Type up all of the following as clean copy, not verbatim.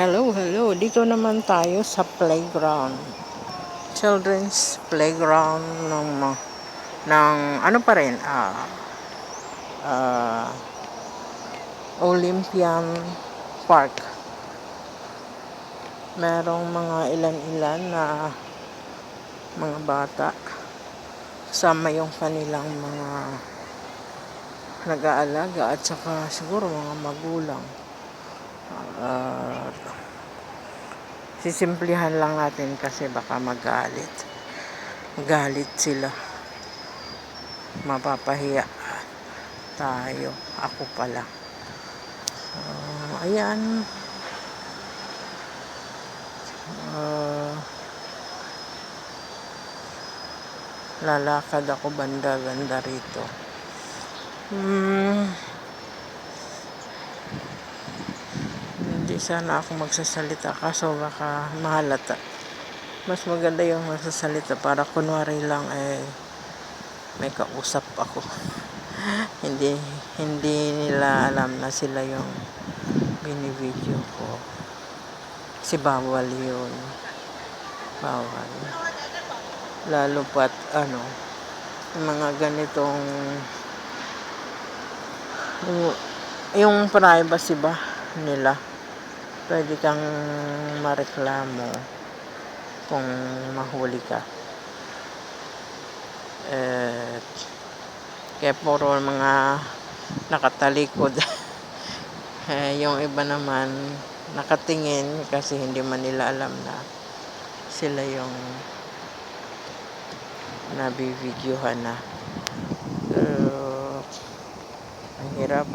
Hello, hello. Dito naman tayo sa playground. Children's playground ng ano pa rin, Olympian Park. Merong mga ilan-ilan na mga bata kasama yung kanilang mga nag-aalaga at saka siguro mga magulang. Sisimplihan lang natin kasi baka magalit sila, mapapahiya tayo, ako pala. Ayan, lalakad ako banda-banda rito. Hindi sana ako magsasalita kaso baka mahalata. Mas maganda yung magsasalita para kunwari lang may kausap ako. hindi nila alam na sila yung binivideo ko. Kasi bawal yun. Bawal. Lalo pat mga ganitong yung privacy ba nila. Pwede kang mareklamo kung mahuli ka. Kaya puro mga nakatalikod. Yung iba naman nakatingin kasi hindi man nila alam na sila yung nabibidyohan na. Ang hirap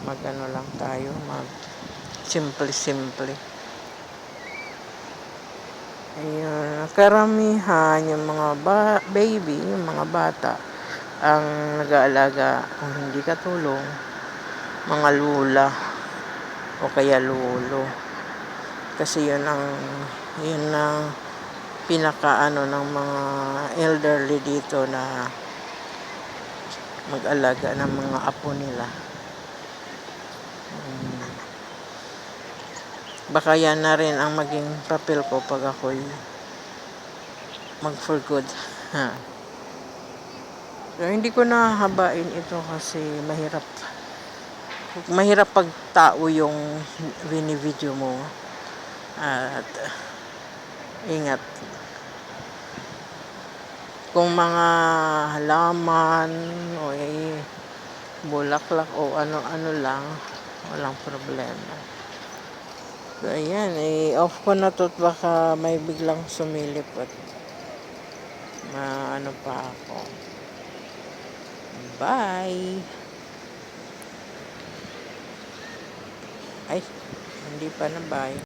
mag-ano lang tayo, simple. Ayun, karamihan yung mga baby, yung mga bata ang nag-aalaga kung hindi katulong, mga lula o kaya lolo. Kasi yun ang pinaka ng mga elderly dito na mag-alaga ng mga apo nila. Baka yan na rin ang maging papel ko pag ako'y mag-for good. So, hindi ko na habain ito kasi mahirap pag tao yung binivideo mo. At ingat. Kung mga halaman o bulaklak o ano-ano lang, walang problema. So, ayan, off ko na to at baka may biglang sumilip at maano pa ako. Bye! Ay, hindi pa na bye.